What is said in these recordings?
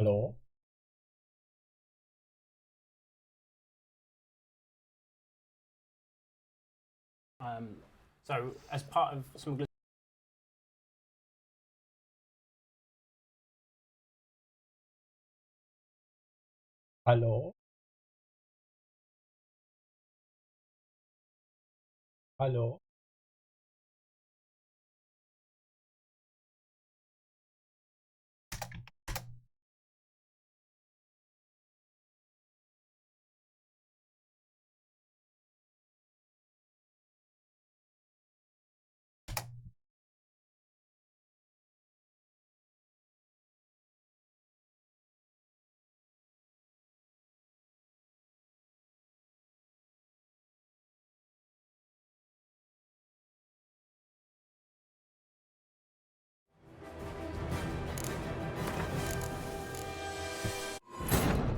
Hello? So as part of some Hallo? Hallo?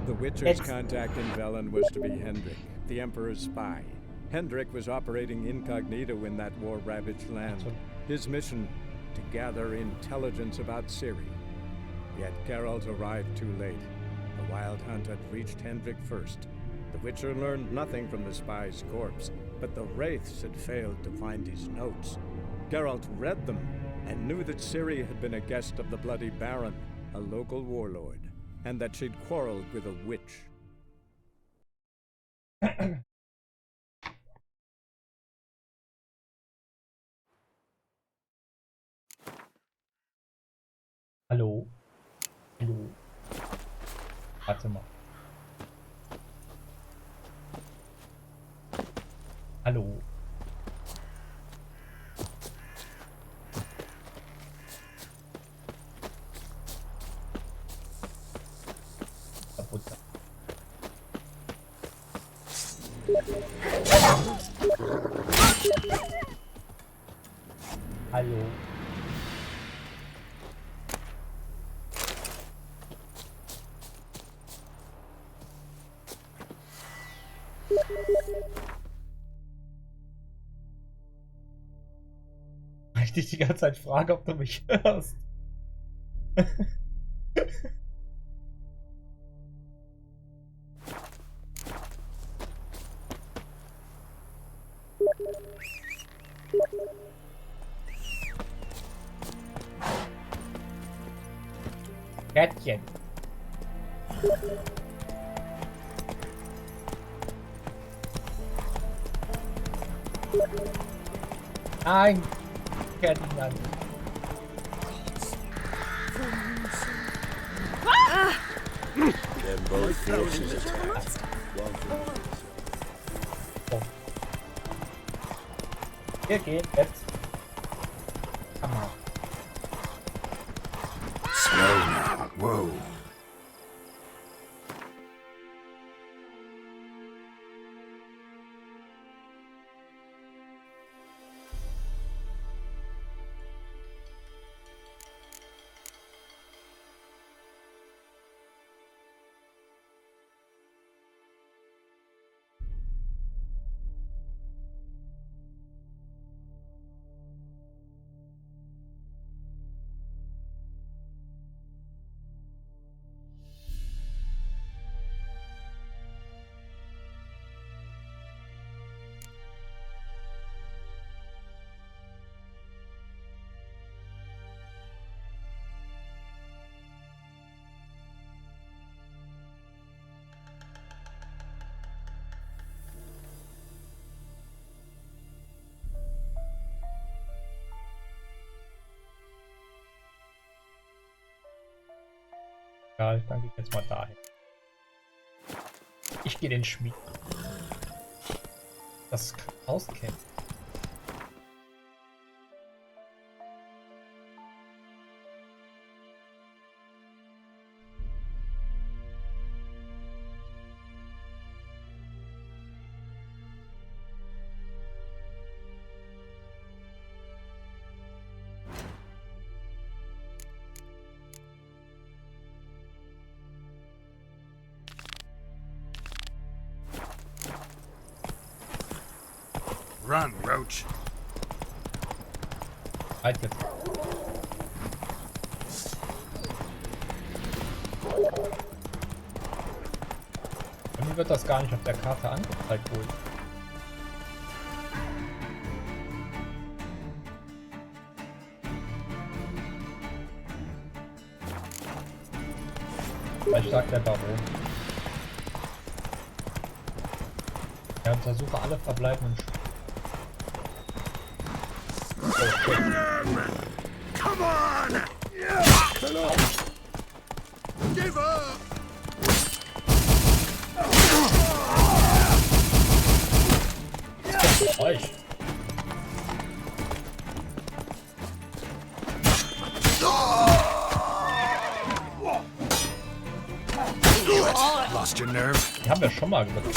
The Witcher's contact in Velen was to be Hendrik, the Emperor's spy. Hendrik was operating incognito in that war-ravaged land. His mission, to gather intelligence about Ciri. Yet Geralt arrived too late. The Wild Hunt had reached Hendrik first. The Witcher learned nothing from the spy's corpse, but the Wraiths had failed to find his notes. Geralt read them and knew that Ciri had been a guest of the Bloody Baron, a local warlord, and that she'd quarreled with a witch. Hallo? Hallo? Warte mal. Hallo? Kaputt. Hallo? Ich dich die ganze Zeit frage, ob du mich hörst. Kätzchen. Nein. Kätzchen. Then both forces attacked. Wir gehen jetzt. Hammer. Slow now. Whoa. Ja, dann gehe ich jetzt mal dahin. Ich gehe den Schmied. Das Haus kennt. Run, Roach. Halt jetzt. Irgendwie wird das gar nicht auf der Karte angezeigt wohl. Vielleicht sagt der Baron. Ja, untersuche alle verbleibenden Come on! Give up! euch. Lost your nerve? Die haben wir schon mal bekommen.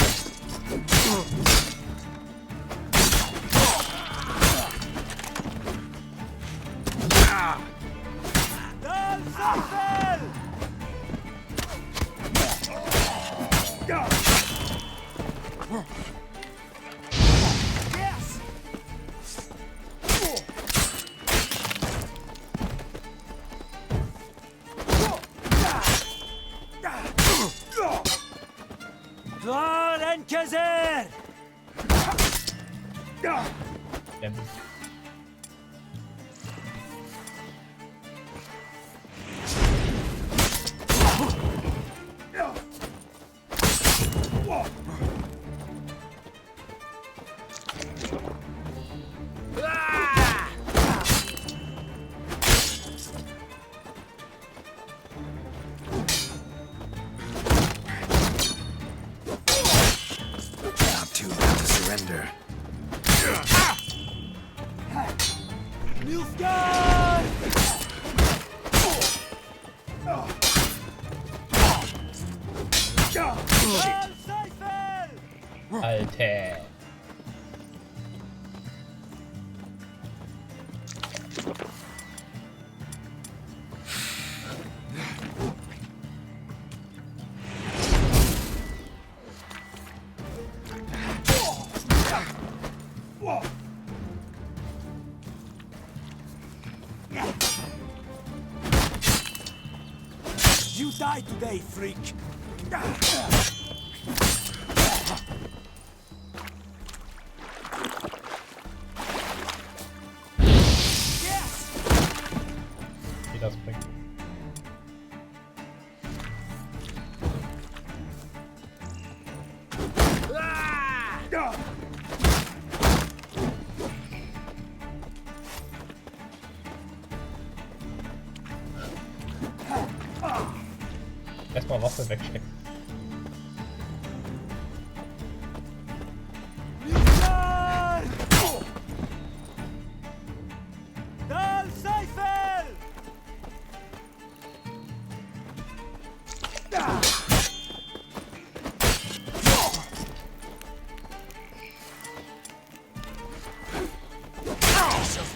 Not too late to surrender. Alter. You die today, freak! Wie das bringt. Erstmal Waffe wegstecken.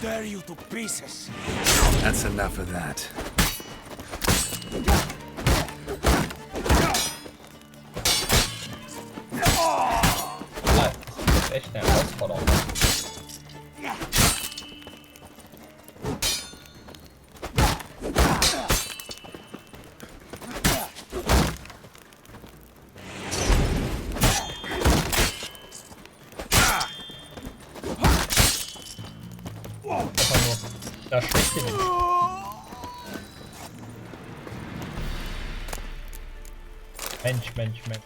Tear you to pieces. That's enough of that. Das ist echt eine Herausforderung. Da schmeckt die nicht. Mensch, Mensch, Mensch.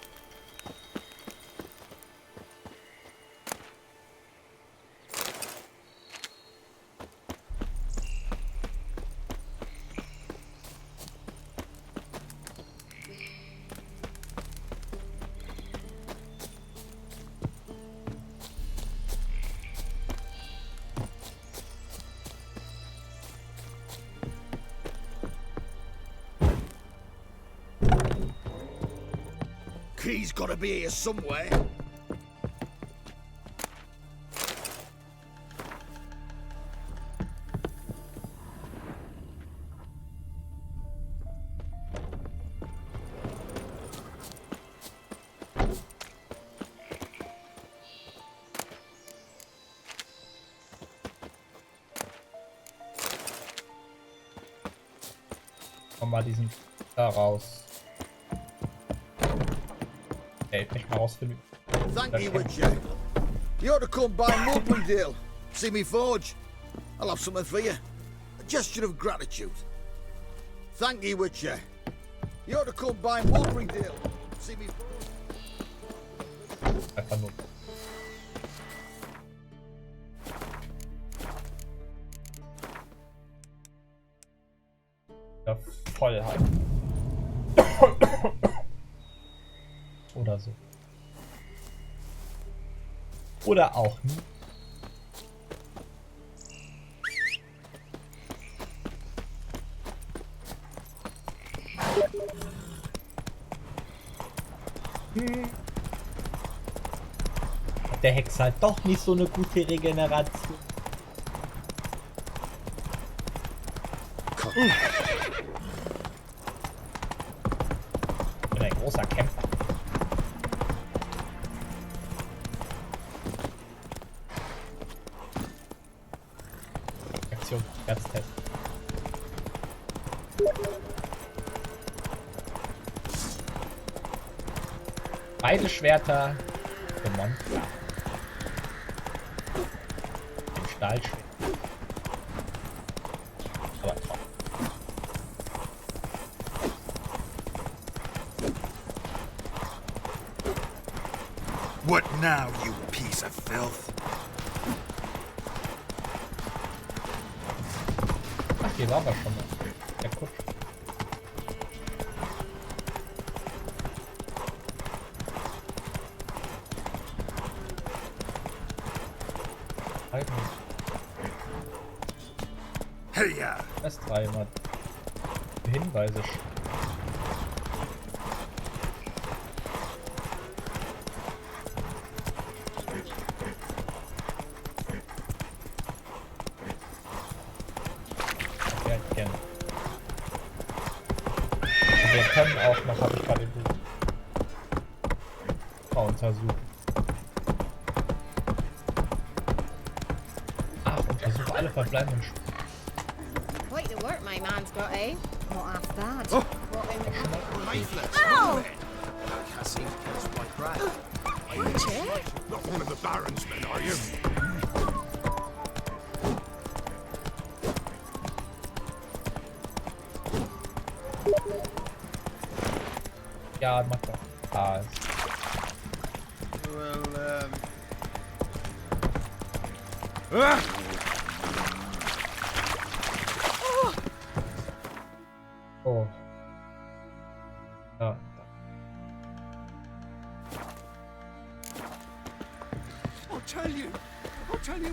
Key's gotta be here somewhere. Komm mal diesen da raus. Okay, ich mal rausfinden. Thank you, Witcher. You ought to come by Mulpendale. See me forge. I'll have something for you. A gesture of gratitude. Thank you, Witcher. You ought to come by Mulpendale. See me forge. Einfach nur. Ja, voll halt. Oder so. Oder auch nicht. Hat der Hex halt doch nicht so eine gute Regeneration. Ich bin ein großer Kämpfer. Aktion, Herztest. Beide Schwerter gewonnen. Den Stahlschwert. Aber top. What now, you piece of filth? Ach, hier waren wir schon mal. Ja, gut. Hey, yeah. Erst dreimal Hinweise. Gerne. Wir können auch noch, habe ich gerade eben untersuchen. Ach, untersuche alle verbleibenden Spuren. Quite the work my man's got, eh? Not half bad. Oh. What in Leaflets. Ow! Cassie, that's quite right. Witcher? Not one of the Baron's men, are you? Ja, mach doch. Ah, Well, oh. Ja. I'll tell you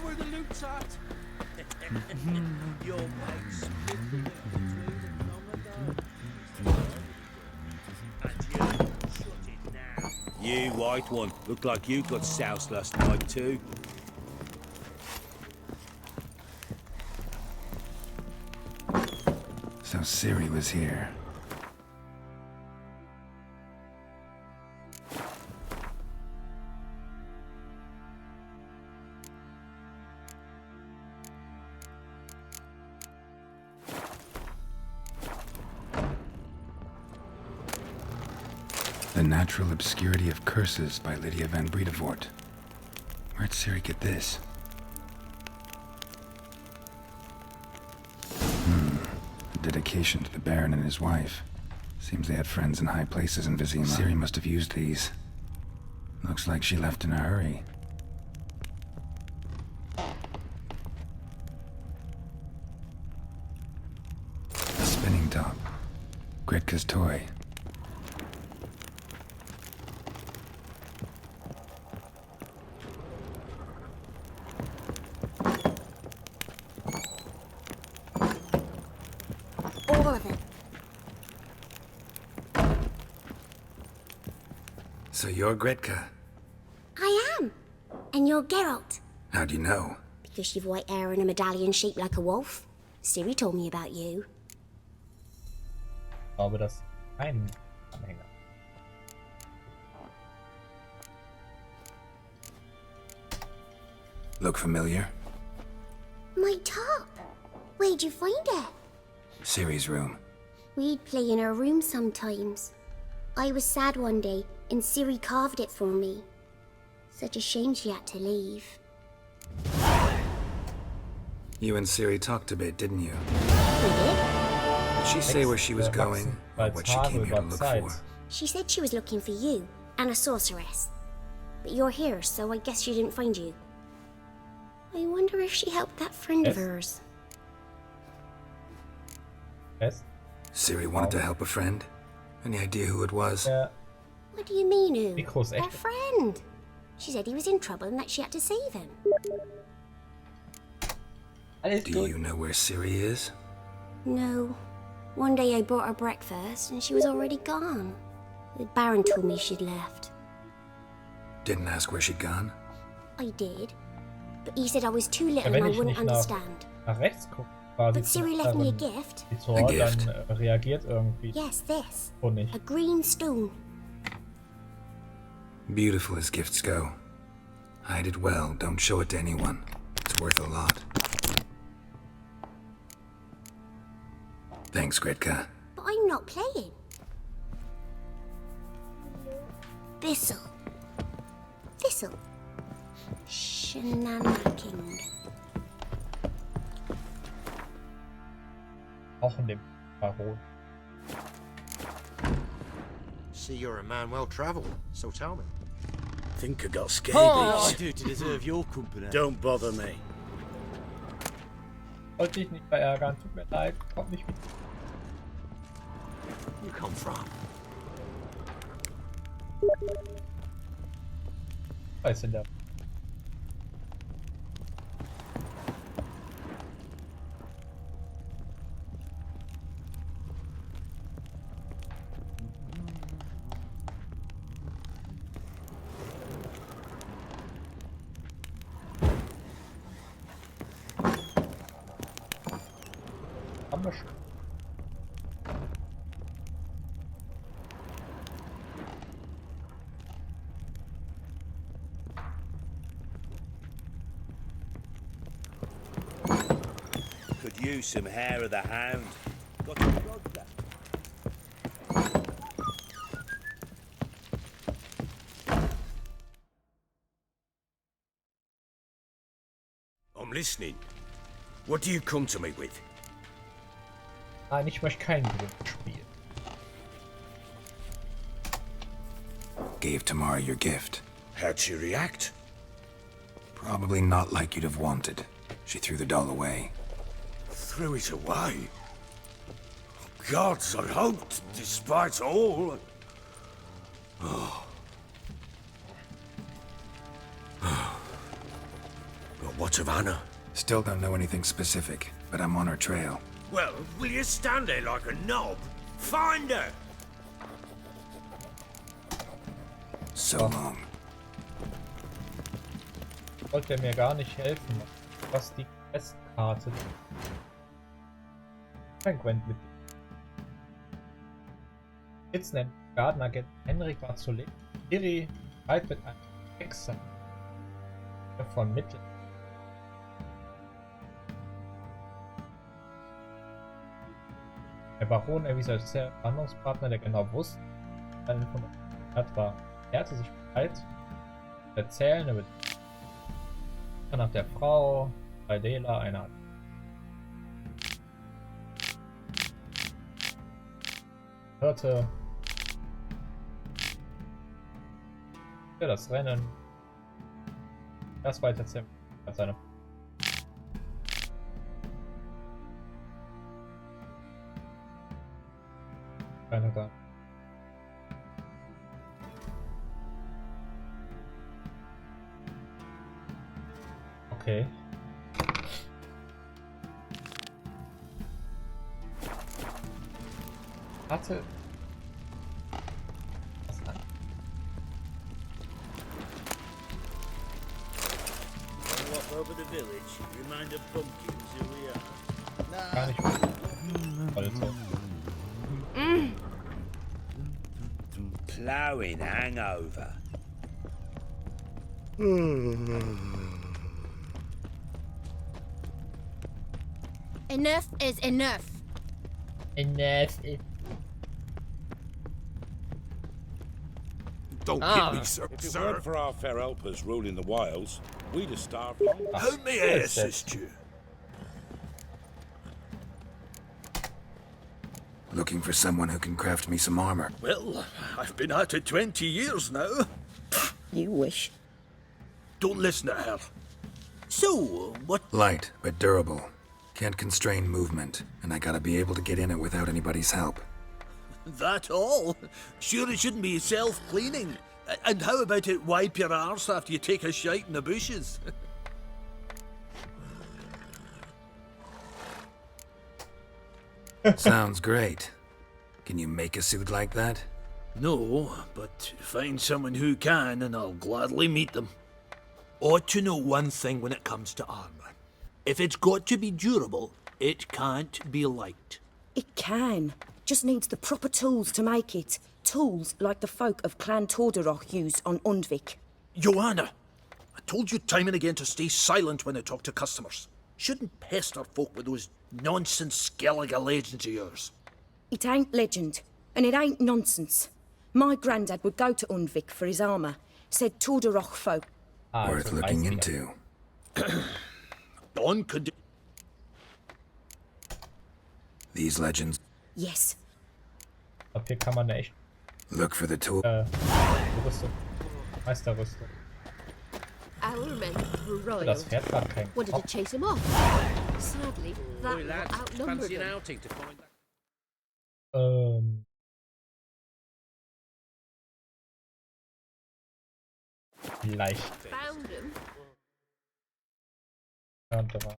where the loot's at. Your mates. You white one, look like you got soused last night too. So Ciri was here. The Natural Obscurity of Curses by Lydia van Bredevoort. Where'd Ciri get this? A dedication to the Baron and his wife. Seems they had friends in high places in Vizima. Ciri must have used these. Looks like she left in a hurry. A spinning top. Gretka's toy. All of it. So you're Gretka? I am. And you're Geralt. How'd you know? Because you've white hair and a medallion shaped like a wolf. Ciri told me about you. Ich glaube, das ist kein Anhänger. Look familiar? My top. Where'd you find it? Ciri's room. We'd play in her room sometimes. I was sad one day, and Siri carved it for me. Such a shame she had to leave. You and Siri talked a bit, didn't you? We did? Did she say where she was going, or what she came here to look for? She said she was looking for you, and a sorceress. But you're here, so I guess she didn't find you. I wonder if she helped that friend of hers. Yes? Siri wanted to help a friend? Any idea who it was? Ja. What do you mean, who? Mikro ist Her echt. friend. She said he was in trouble and that she had to save him. Alles Do gut. you know where Siri is? No. One day I brought her breakfast and she was already gone. The Baron told me she'd left. Didn't ask where she'd gone? I did. But he said I was too little Ja, wenn and I ich wouldn't nicht understand. nach rechts gucke, quasi But Siri left me a gift. die Tor, A gift? dann reagiert irgendwie. Yes, this. Und nicht. A green stone. Beautiful as gifts go. Hide it well, don't show it to anyone. It's worth a lot. Thanks, Gretka. But I'm not playing. Thistle. Thistle. Shenanigans. Auch in dem Baron. See, you're a man well travelled, so tell me. Think I got scabies. What did I do to deserve your company? Don't bother me. Wollte ich nicht verärgern, tut mir leid, kommt nicht mit. You come from? Weiß in der. Haben wir schon. Could use some hair of the hound. Got a dog there. I'm listening. What do you come to me with? Nein, ich möchte kein Gewinnspiel. Gave Tamara your gift. How'd she react? Probably not like you'd have wanted. She threw the doll away. Threw it away? Gods, I hoped, despite all. Oh. But what of Anna? Still don't know anything specific, but I'm on her trail. Well, will you stand there like a knob? Find her! So long. Wollte er mir gar nicht helfen, was die Questkarte. Kein Gwent mit. Jetzt nennt Gartenagent Henrik war zu leben. Siri bereit mit einem Hexer von Mittel. Der Baron erwies als Verhandlungspartner, der genau wusste, was eine von hat war. Er hatte sich bereit zu erzählen über die nach der Frau, bei Dela einer hörte für das Rennen. Das weiter erzählen als seine keine da. Okay. Hatte. Was an? Walk over the village. Remind the pumpkins who we are. Gar nicht. Alter. Ploughing hangover. Enough is enough. Enough. Don't Ah. hit me, sir. If it Sir. weren't for our fair helpers ruling the wilds, we'd have starved. How may I assist you? Looking for someone who can craft me some armor. Well, I've been at it 20 years now. You wish. Don't listen to her. So, what? Light, but durable. Can't constrain movement, and I gotta be able to get in it without anybody's help. That all? Sure it shouldn't be self-cleaning. And how about it wipe your arse after you take a shite in the bushes? Sounds great. Can you make a suit like that? No, but find someone who can and I'll gladly meet them. Ought to know one thing when it comes to armor. If it's got to be durable, it can't be light. It can. Just needs the proper tools to make it. Tools like the folk of Clan Torderoch used on Undvik. Joanna, I told you time and again to stay silent when I talk to customers. Shouldn't pester folk with those nonsense Skellige legends of yours. It ain't legend, and it ain't nonsense. My granddad would go to Undvik for his armour, said Torderoch folk. Worth looking into. On could... These legends. Yes. Ab hier kann man echt Look for the tool. Rüstung. Meisterrüstung. Our men were royal. Das Pferd hat keinen Wanted to Kopf. chase him off. Sadly, that Oi, lot lads, outnumbered fancy an them. outing to find that. Vielleicht. Found him. Könnte man.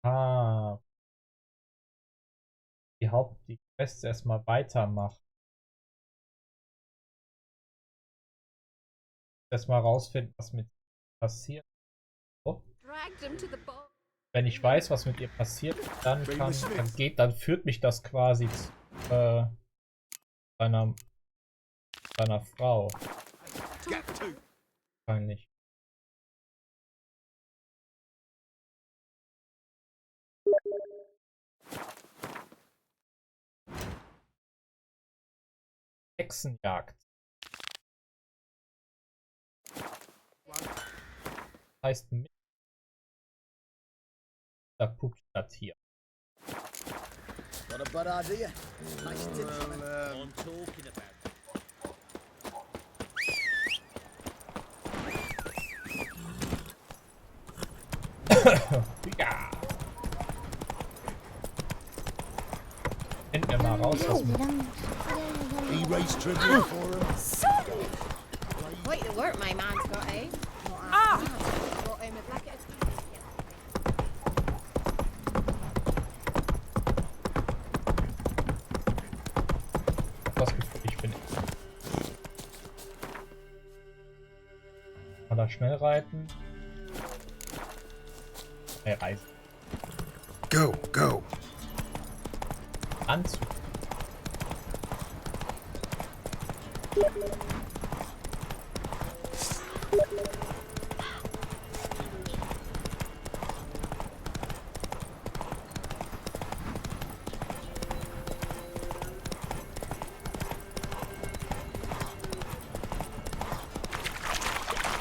Ah. Die Quests erstmal weitermachen. Erstmal rausfinden, was mit ihr passiert. Oh. Dragged him to the bar. Wenn ich weiß, was mit ihr passiert, dann dann führt mich das quasi zu seiner Frau. Wahrscheinlich. Hexenjagd. Heißt da Puppstadt hier. Not a bad idea. Nice tips on it. I'm talking about. Ja. Finden wir mal raus, was mit He raised tribute for him. Quite the work my man's got, eh? Ah! Brought him a bucket of das Gefühl, ich bin. Kann da schnell reiten? Reisen. Go, go. Anzug.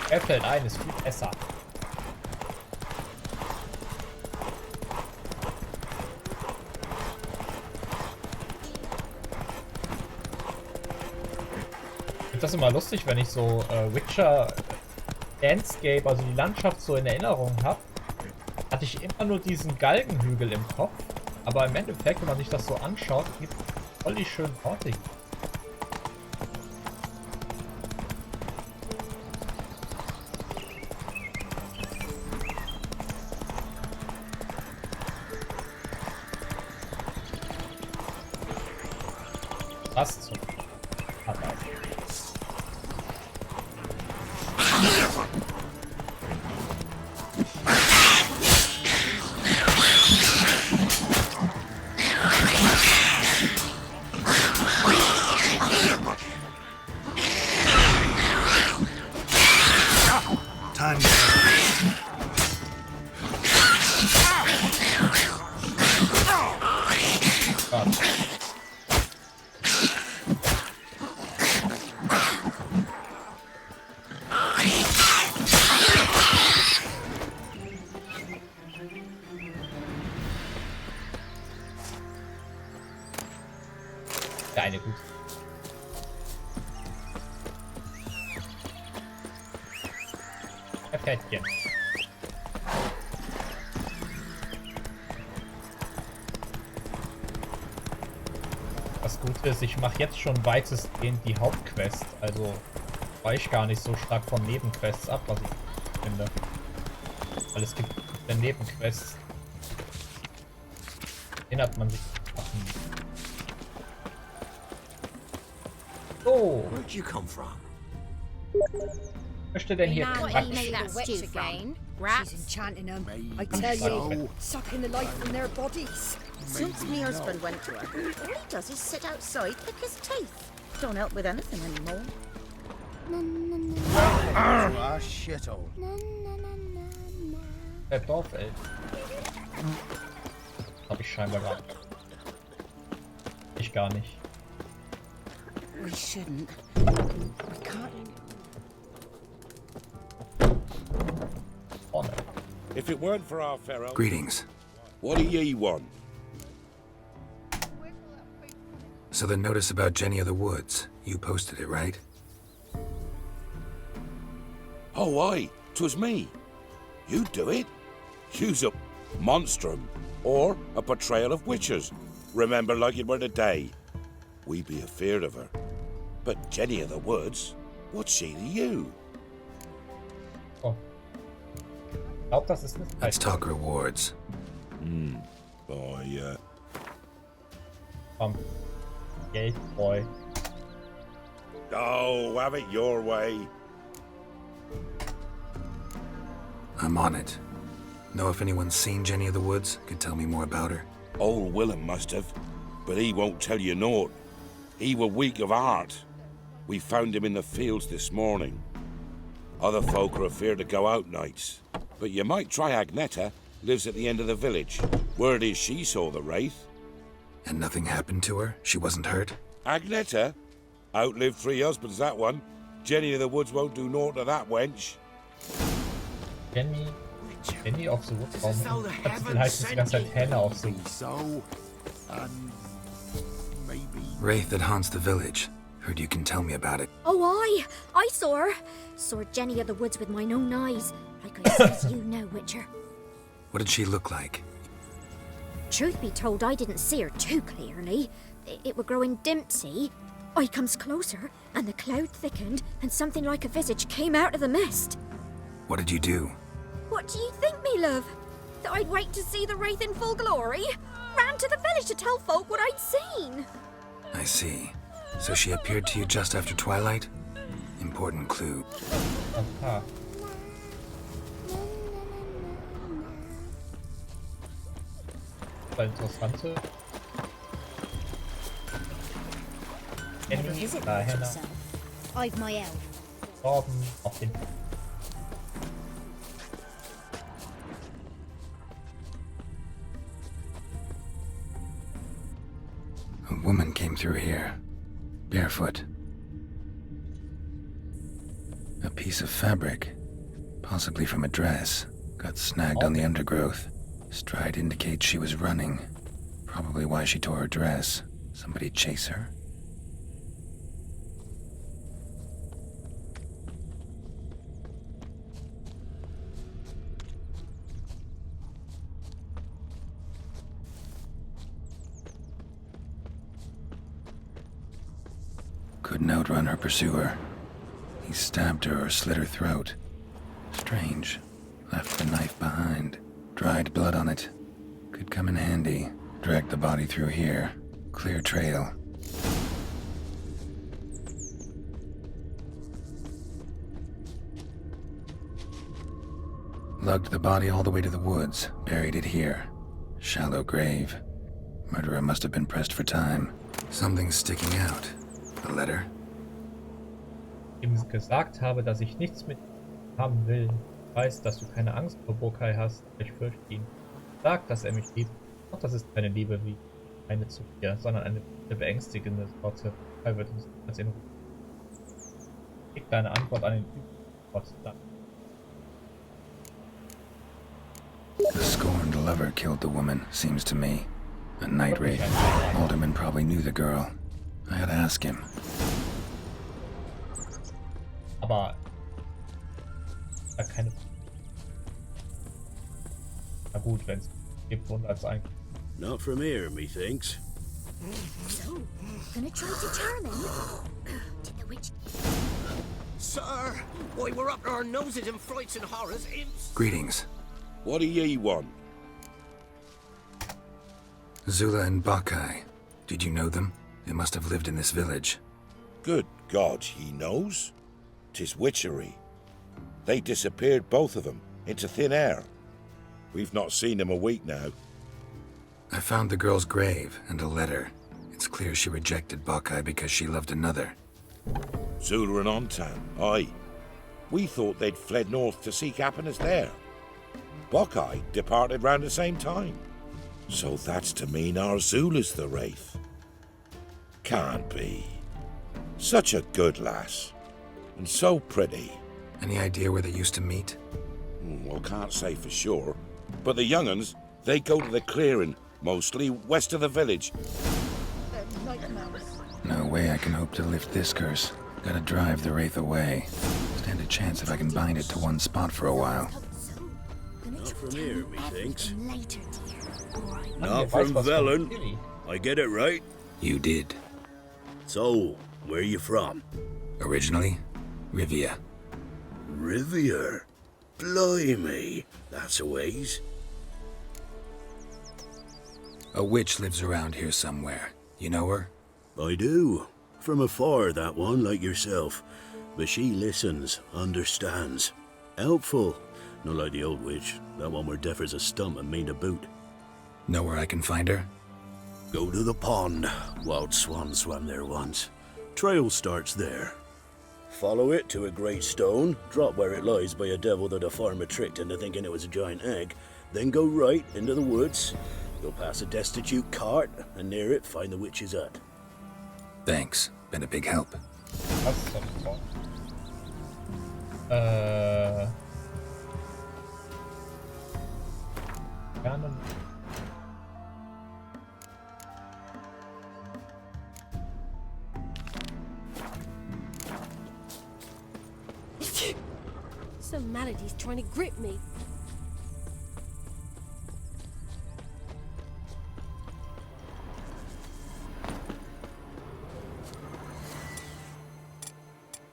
Er fällt ein, ist viel besser. Ich finde das immer lustig, wenn ich so Witcher Landscape, also die Landschaft so in Erinnerung habe. Hatte ich immer nur diesen Galgenhügel im Kopf. Aber im Endeffekt, wenn man sich das so anschaut, gibt es voll die schönen Orte hier. Was zum Vater. Deine gut. Perfektchen. Das Gute ist, ich mache jetzt schon weitestgehend die Hauptquest, also weiche gar nicht so stark von Nebenquests ab, was ich finde. Weil es gibt Nebenquests. Erinnert man sich. So. Where'd you come from? Möchte denn hier What Quatsch? you made that stew from? She's Rats? enchanting them. I Maybe tell so. you, sucking the life from their bodies. Since me husband went to her, all he does is sit outside, pick his teeth. Don't help with anything anymore. Ah, shithole. Der Dorfelf. Hab ich scheinbar gar nicht. Ich gar nicht. We shouldn't. We can't. Oh no. If it weren't for our pharaoh, Greetings. what do ye want? So the notice about Jenny of the Woods, you posted it, right? Oh, aye, 'twas me. You do it? You's a monstrum, or a portrayal of witches. Remember like it were today. We be afeard of her. But Jenny of the Woods, what's she to you? Oh. Ich glaube, das ist nicht Let's talk rewards. Komm. Geld, Boy. Oh, have it your way. I'm on it. Know if anyone's seen Jenny of the Woods? Could tell me more about her. Old Willem must have, but he won't tell you naught. He were weak of heart. We found him in the fields this morning. Other folk are afeard to go out nights. But you might try Agneta, lives at the end of the village. Word is she saw the wraith. And nothing happened to her? She wasn't hurt? Agneta? Outlived 3 husbands, that one. Jenny of the Woods won't do naught to that wench. Jenny auf so Warum heißt es die ganze Zeit Hannah auf so So, maybe. Wraith that haunts the village. Heard you can tell me about it. Oh, I saw her. Saw Jenny of the Woods with mine own eyes. Like I says, you know, Witcher. What did she look like? Truth be told, I didn't see her too clearly. It were growing dim, see? I comes closer, and the cloud thickened, and something like a visage came out of the mist. What did you do? What do you think, me love? That I'd wait to see the wraith in full glory? Ran to the village to tell folk what I'd seen. I see. So she appeared to you just after twilight? Important clue. Aha. Das Interessante. Never visit Hannah. yourself. I've my elf. Torben auf den. A woman came through here, barefoot. A piece of fabric, possibly from a dress, got snagged on the undergrowth. Stride indicates she was running. Probably why she tore her dress. Somebody chase her? Couldn't outrun her pursuer. He stabbed her or slit her throat. Strange. Left the knife behind. Dried blood on it. Could come in handy. Dragged the body through here. Clear trail. Lugged the body all the way to the woods. Buried it here. Shallow grave. Murderer must have been pressed for time. Something's sticking out. A letter? Ihm gesagt habe, dass ich nichts mit ihm haben will. Ich weiß, dass du keine Angst vor Burkai hast, aber ich fürchte ihn. Sag, dass er mich liebt. Doch das ist keine Liebe wie eine zu dir, sondern eine beängstigende Worte. Er wird uns als in Ruhe. Gib deine Antwort an den Gott. The scorned lover killed the woman, seems to me. A night wraith. Alderman probably knew the girl. I gotta ask him. Aber da keine. Na gut, wenn es gibt, wundert es eigentlich. Not from here, methinks. So, gonna try to charm him? Did the witch... Sir, why we're up to our noses in frights and horrors, imps. Greetings. What do ye want? Zula and Bakai. Did you know them? They must have lived in this village. Good God, he knows. 'Tis witchery. They disappeared, both of them, into thin air. We've not seen them a week now. I found the girl's grave and a letter. It's clear she rejected Bakai because she loved another. Zula and Ontan, aye. We thought they'd fled north to seek happiness there. Bakai departed round the same time. So that's to mean our Zula's the wraith. Can't be. Such a good lass. And so pretty. Any idea where they used to meet? Well, can't say for sure. But the young'uns, they go to the clearing, mostly west of the village. No way I can hope to lift this curse. Gotta drive the wraith away. Stand a chance if I can bind it to one spot for a while. Not from here, methinks. Later, dear. All right. Not from Velen. I get it right? You did. So, where you from? Originally, Rivia. Rivia? Blimey, that's a ways. A witch lives around here somewhere. You know her? I do. From afar, that one, like yourself. But she listens, understands. Helpful. Not like the old witch. That one were deaf as a stump and mean to boot. Know where I can find her? Go to the pond. Wild swan swam there once. Trail starts there. Follow it to a great stone, drop where it lies by a devil that a farmer tricked into thinking it was a giant egg, then go right into the woods. You'll pass a destitute cart, and near it find the witch's hut. Thanks. Been a big help. Das ist doch gerne. Some malady's trying to grip me.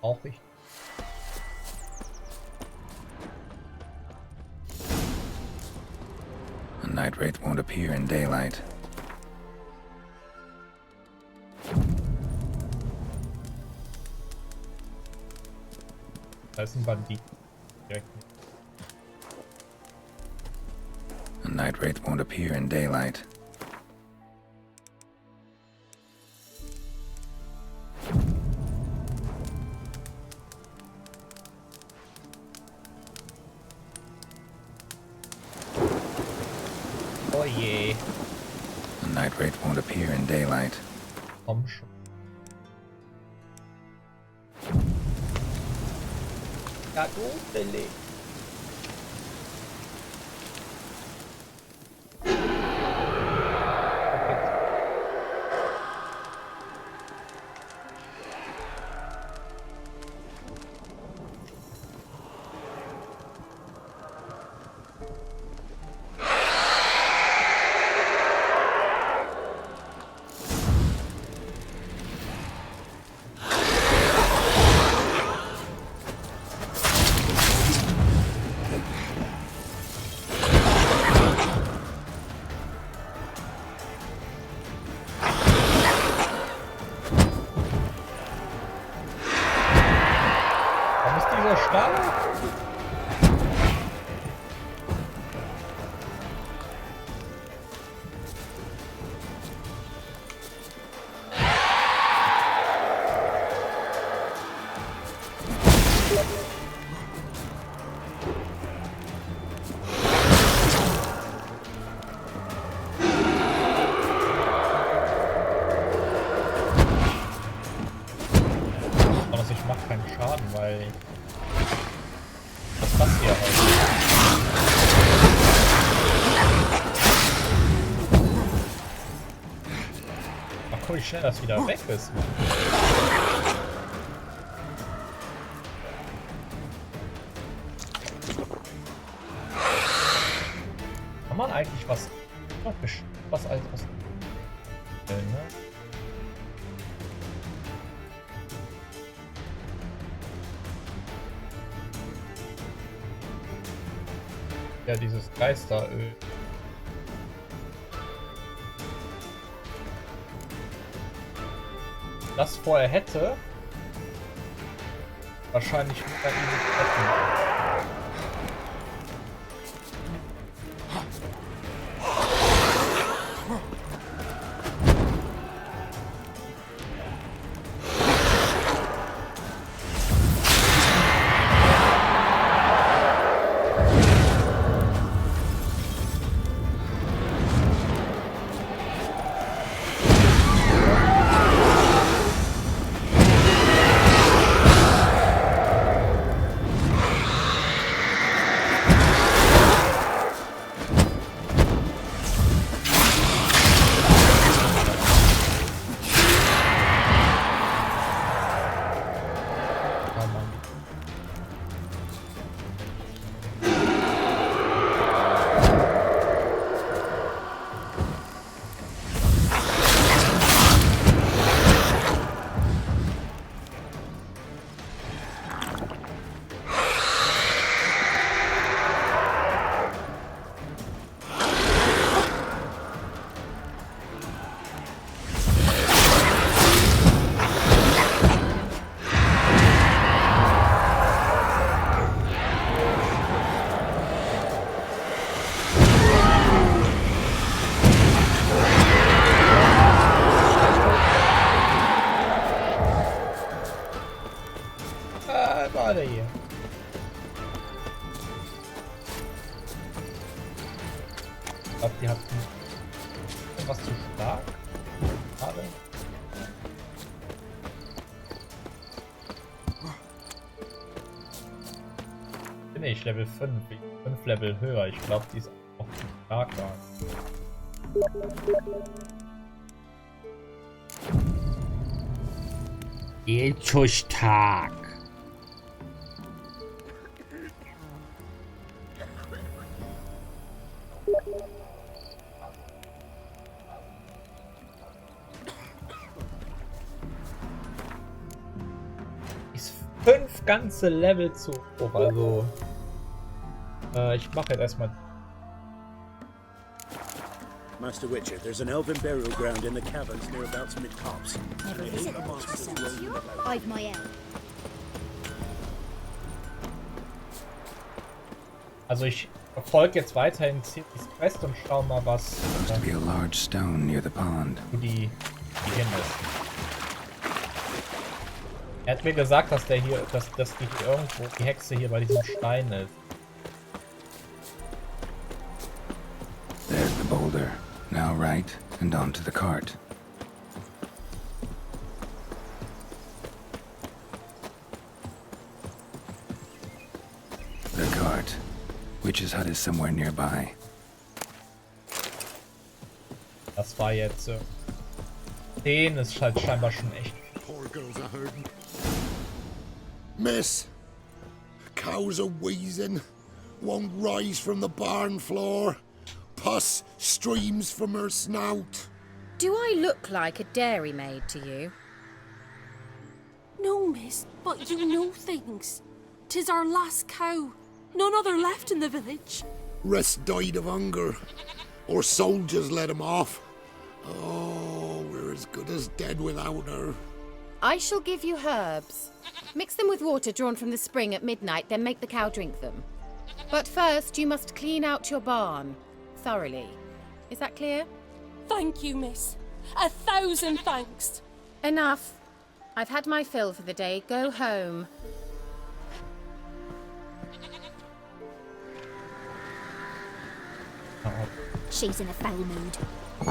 Auch ich. A night wraith won't appear in daylight. Da ist ein Bandit. Direkt. A night wraith won't appear in daylight. Oh je. A night wraith won't appear in daylight. Komm schon. Ja, gruselig. Guck, wie schnell das wieder weg ist. Kann man eigentlich was als aus ne? Ja, dieses Geisteröl. Das vorher hätte, wahrscheinlich wieder easy treffen. Warte hier. Ich glaube, die hat was zu stark. Schade. Bin ich Level 5, 5 Level höher. Ich glaube, die ist auch zu stark da. Geht zu stark. Ist 5 ganze Level zu hoch, also ich mache jetzt erstmal. Master Witcher, there's an elven burial ground in the caverns near about some copse. Never visited it. I've my own. Also ich verfolge jetzt weiterhin City's Quest und schau mal, was Supposed to be a large stone near the pond. wo die hin ist. Er hat mir gesagt, dass der hier, dass die hier irgendwo, die Hexe hier bei diesem Stein ist. There's the boulder. Now right and onto the cart. The cart. Witch's hut is somewhere nearby. Das war jetzt 10 ist halt scheinbar schon echt. Poor girls are hurting. Miss, cows are wheezing, won't rise from the barn floor. Pus streams from her snout. Do I look like a dairymaid to you? No, miss, but you know things. 'Tis our last cow. None other left in the village. Rest died of hunger, or soldiers let him off. Oh, we're as good as dead without her. I shall give you herbs. Mix them with water drawn from the spring at midnight, then make the cow drink them. But first, you must clean out your barn thoroughly. Is that clear? Thank you, miss. 1,000 thanks. Enough. I've had my fill for the day. Go home. She's in a foul mood.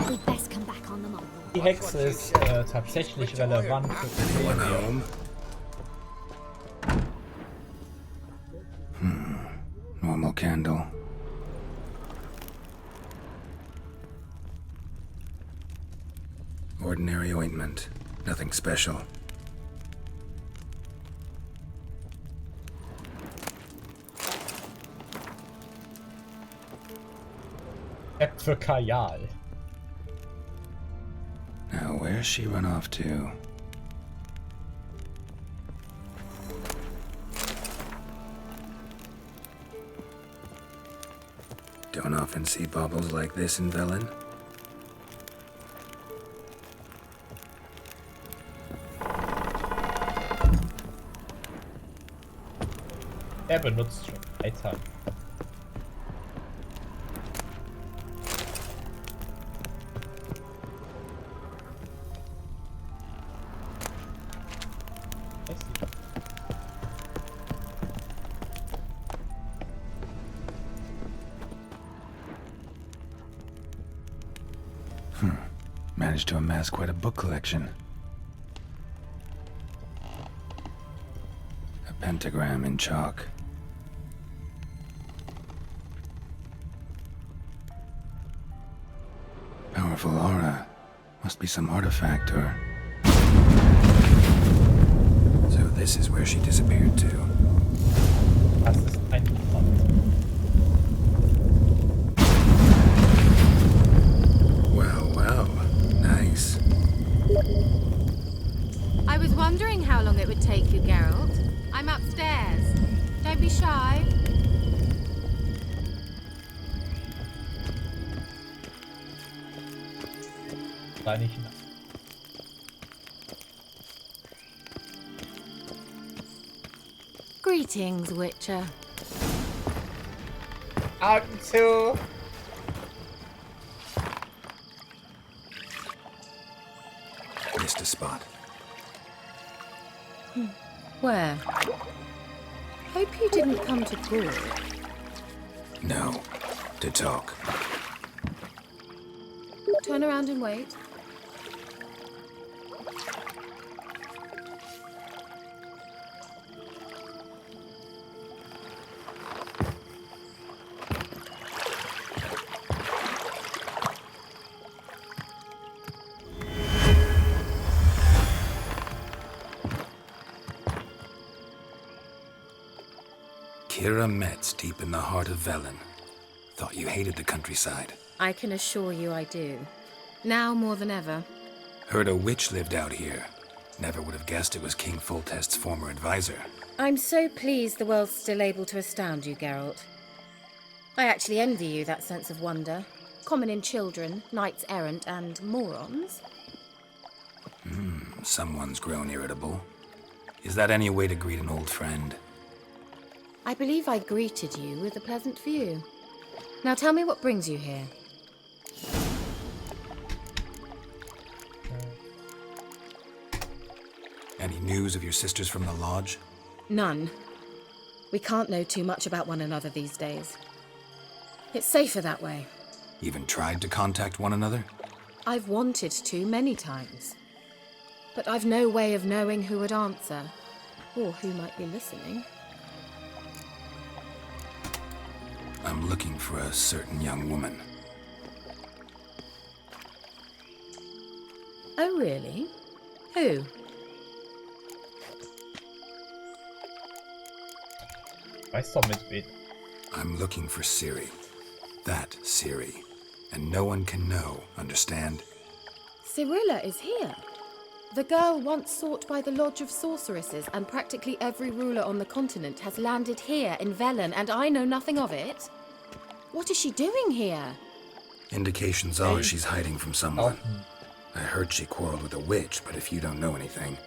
We'd best come back on the morrow. Die Hexe ist tatsächlich relevant für die Serie. Normal candle. Ordinary ointment. Nothing special. App für Kajal. Now, where's she run off to? Don't often see baubles like this in Velen. Er benutzt schon weiter. Managed to amass quite a book collection. A pentagram in chalk. Powerful aura. Must be some artifact or... So this is where she disappeared to. Das ist ein Pfand. Well. Nice. I was wondering how long it would take you, Geralt. I'm upstairs. Don't be shy. Sei nicht. Greetings, Witcher. Augen zu. Missed a spot. Where? Hope you didn't come to Gaul. No. To talk. Turn around and wait. Kira Metz, deep in the heart of Velen. Thought you hated the countryside. I can assure you I do. Now more than ever. Heard a witch lived out here. Never would have guessed it was King Foltest's former advisor. I'm so pleased the world's still able to astound you, Geralt. I actually envy you that sense of wonder. Common in children, knights-errant, and morons. Someone's grown irritable. Is that any way to greet an old friend? I believe I greeted you with a pleasant view. Now tell me what brings you here. Any news of your sisters from the lodge? None. We can't know too much about one another these days. It's safer that way. Even tried to contact one another? I've wanted to many times. But I've no way of knowing who would answer, or who might be listening. I'm looking for a certain young woman. Oh, really? Who? Weiß doch mit wen. I'm looking for Ciri. That Ciri. And no one can know, understand? Cirilla is here. The girl once sought by the Lodge of Sorceresses, and practically every ruler on the continent has landed here in Velen, and I know nothing of it. What is she doing here? Indications are she's hiding from someone. I heard she quarreled with a witch, but if you don't know anything,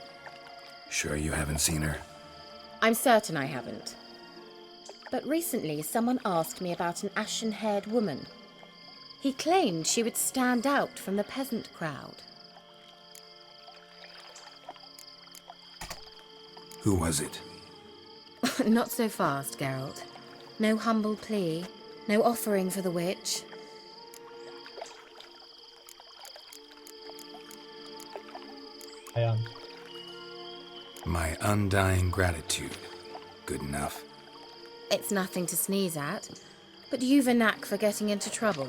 sure you haven't seen her? I'm certain I haven't. But recently someone asked me about an ashen-haired woman. He claimed she would stand out from the peasant crowd. Who was it? Not so fast, Geralt. No humble plea, no offering for the witch. My undying gratitude. Good enough. It's nothing to sneeze at, but you've a knack for getting into trouble.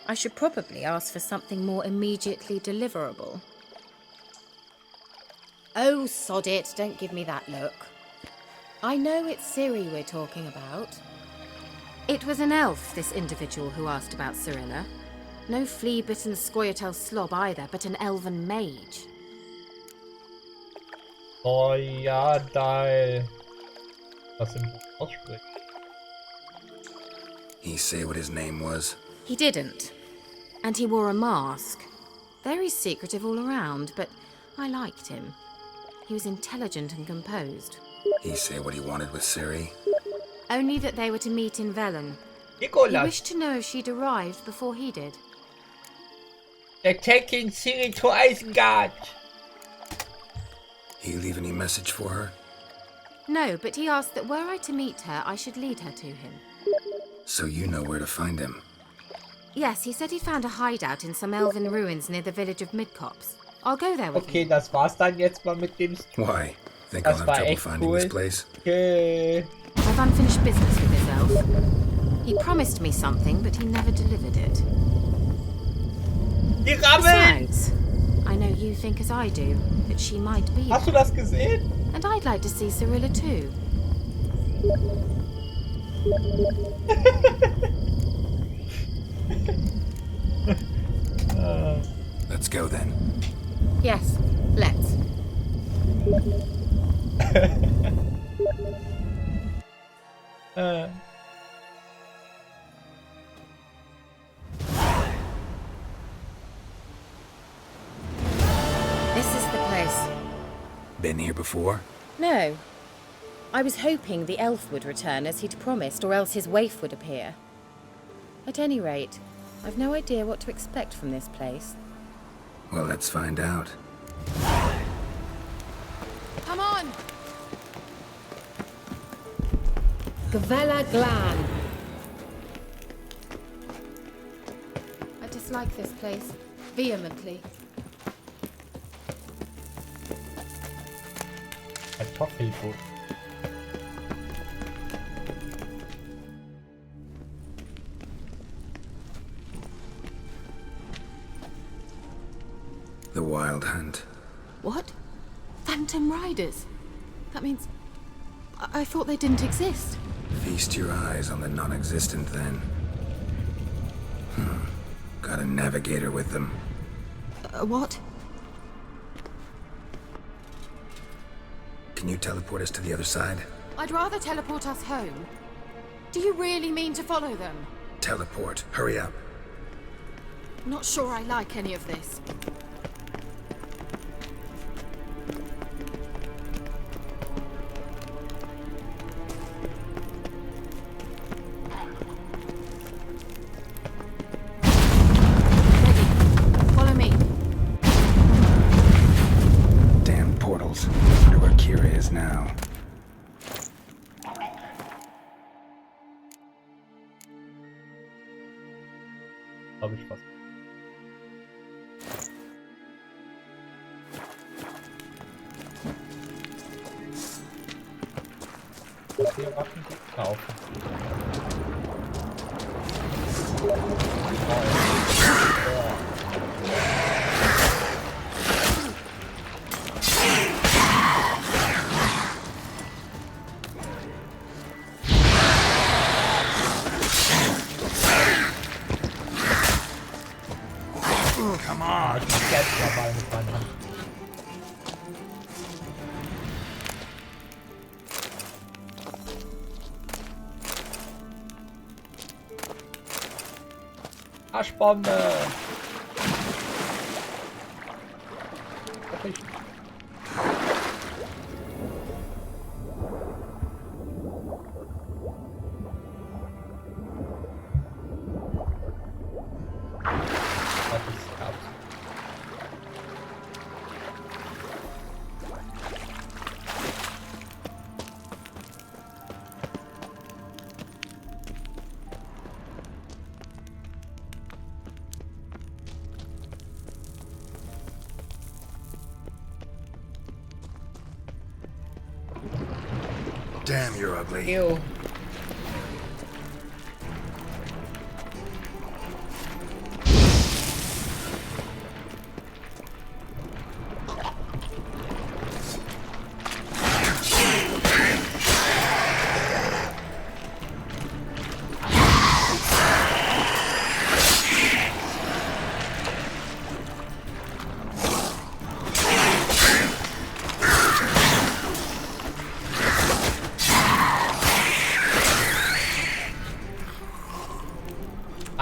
I should probably ask for something more immediately deliverable. Oh, sod it, don't give me that look. I know it's Ciri we're talking about. It was an elf, this individual who asked about Cirilla. No flea-bitten Scoia'tael slob either, but an elven mage. Oh ja, da. Was im Buch ausspricht. He say what his name was? He didn't. And he wore a mask. Very secretive all around, but I liked him. He was intelligent and composed. He say what he wanted with Ciri? Only that they were to meet in Velen. He wished to know if she'd arrived before he did. They're taking Ciri to Isengard. He leave any message for her? No, but he asked that were I to meet her, I should lead her to him. So you know where to find him? Yes, he said he found a hideout in some elven ruins near the village of Midcopse. I'll go there with Okay, you. das war's dann jetzt mal mit dem. Why? Think I'll Das have war trouble echt finding cool. this place? Okay. I've unfinished business with this elf. He promised me something, but he never delivered it. Die Rammel! Besides, I know you think as I do, that she might be Hast du there. das gesehen? And I'd like to see Cirilla too. Let's go then. Yes, let's. This is the place. Been here before? No. I was hoping the elf would return as he'd promised, or else his waif would appear. At any rate, I've no idea what to expect from this place. Well, let's find out. Come on! Gavella Glan. I dislike this place vehemently. Kartoffelbrot. The Wild Hunt. What? Phantom Riders? That means... I thought they didn't exist. Feast your eyes on the non-existent then. Got a navigator with them. What? Can you teleport us to the other side? I'd rather teleport us home. Do you really mean to follow them? Teleport. Hurry up. Not sure I like any of this. Follow me. Damn portals. Wonder where Kira is now. Habe ich was. Hier Waffen kaufen. Come on. Ich mach jetzt dabei mit meiner Hand. Arschbombe! Hab ich. Hab ich's gehabt. Damn, you're ugly. Ew.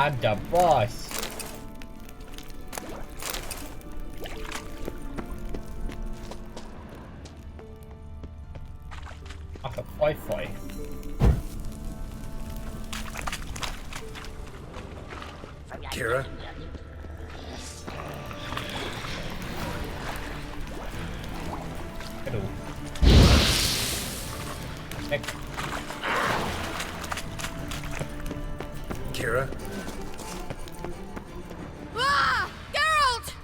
I'm the boss. Ach, Feu. Kira? Hello. Weg. Kira? Ah! Geralt!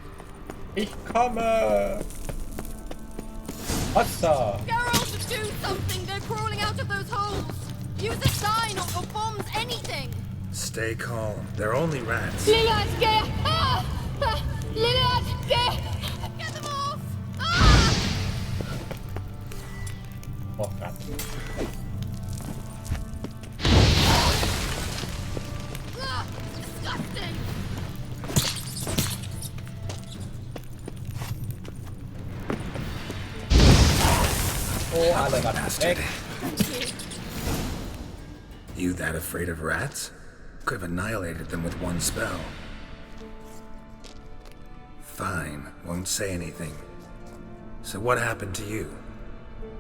Ich komme! Wasser! Geralt, do something! They're crawling out of those holes! Use a sign or bombs, anything! Stay calm. They're only rats. Lillard, get! Ah! Ah! Lillard, get! Get them off! Ah! Oh Gott. Ah! Disgusting! Oh, alle Ratten weg. You that afraid of rats? Could have annihilated them with one spell. Fine, won't say anything. So what happened to you?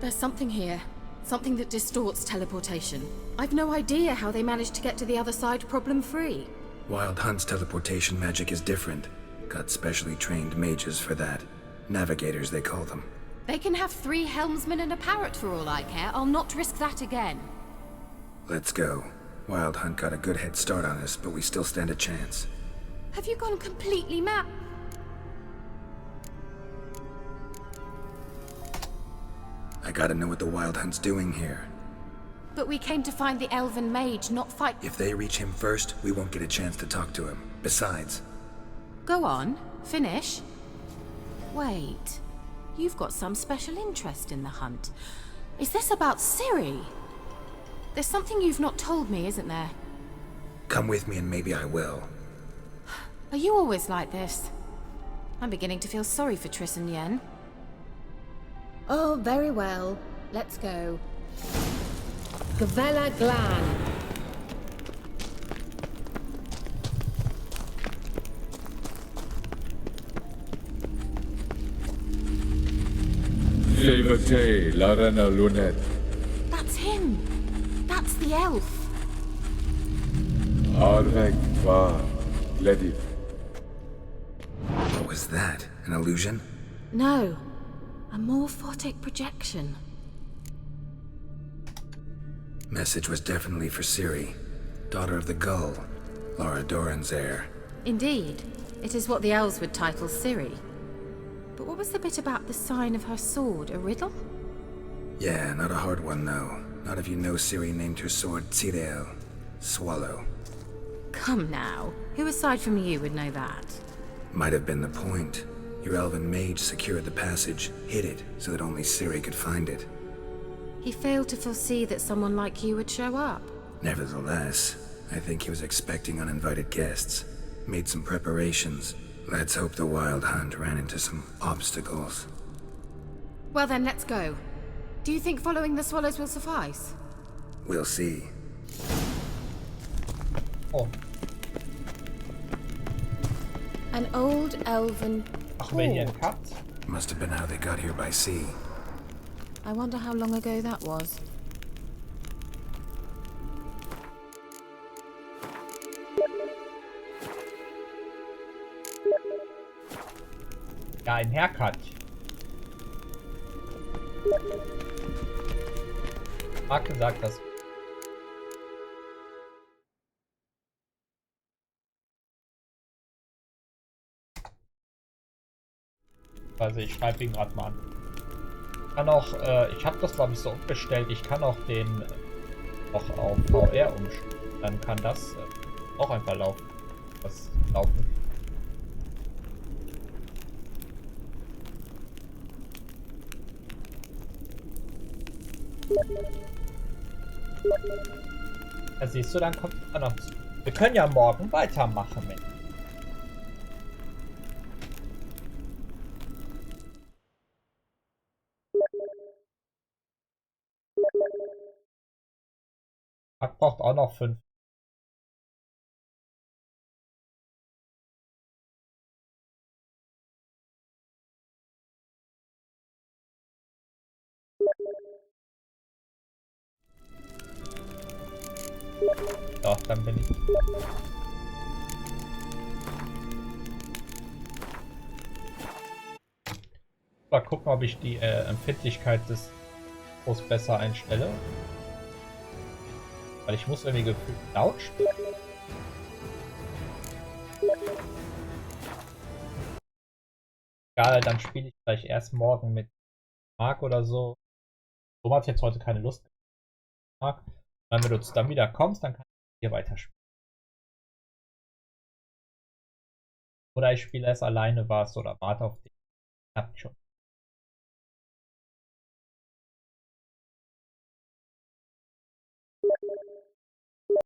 There's something here. Something that distorts teleportation. I've no idea how they managed to get to the other side problem-free. Wild Hunt's teleportation magic is different. Got specially trained mages for that. Navigators, they call them. They can have 3 helmsmen and a parrot for all I care. I'll not risk that again. Let's go. Wild Hunt got a good head start on us, but we still stand a chance. Have you gone completely mad? I gotta know what the Wild Hunt's doing here. But we came to find the elven mage, not fight. If they reach him first, we won't get a chance to talk to him. Besides... Go on, finish. Wait, you've got some special interest in the hunt. Is this about Ciri? There's something you've not told me, isn't there? Come with me and maybe I will. Are you always like this? I'm beginning to feel sorry for Triss and Yen. Oh, very well. Let's go. Gavella Glan. Levate, Larena Lunet. That's him! That's the elf! Arvek va Glediv. What was that? An illusion? No. A morphotic projection. Message was definitely for Ciri. Daughter of the Gull. Lara Doran's heir. Indeed. It is what the elves would title Ciri. But what was the bit about the sign of her sword? A riddle? Yeah, not a hard one though. Not if you know Ciri named her sword Tirel. Swallow. Come now. Who aside from you would know that? Might have been the point. Your elven mage secured the passage, hid it, so that only Ciri could find it. He failed to foresee that someone like you would show up. Nevertheless, I think he was expecting uninvited guests. Made some preparations. Let's hope the Wild Hunt ran into some obstacles. Well then, let's go. Do you think following the swallows will suffice? We'll see. Oh, An old elven machen wir hier port. einen Cut? Must have been how they got here by sea. I wonder how long ago that was. Ja, ein Haircut. Marc gesagt, dass... Also ich schreibe ihn gerade mal an. Ich kann auch, ich habe das glaube ich so umgestellt, ich kann auch den auch auf VR umstellen. Dann kann das auch einfach laufen. Das laufen. Ja, siehst du, dann kommt es noch zu. Wir können ja morgen weitermachen mit. Marc braucht auch noch 5. Doch, dann bin ich. Mal gucken, ob ich die Empfindlichkeit des Mikros besser einstelle. Weil ich muss irgendwie gefühlt laut spielen. Egal, dann spiele ich vielleicht erst morgen mit Marc oder so. So hat jetzt heute keine Lust. Marc. Wenn du dann wieder kommst, dann kann ich hier weiterspielen. Oder ich spiele es alleine, was oder warte auf dich. Habt schon.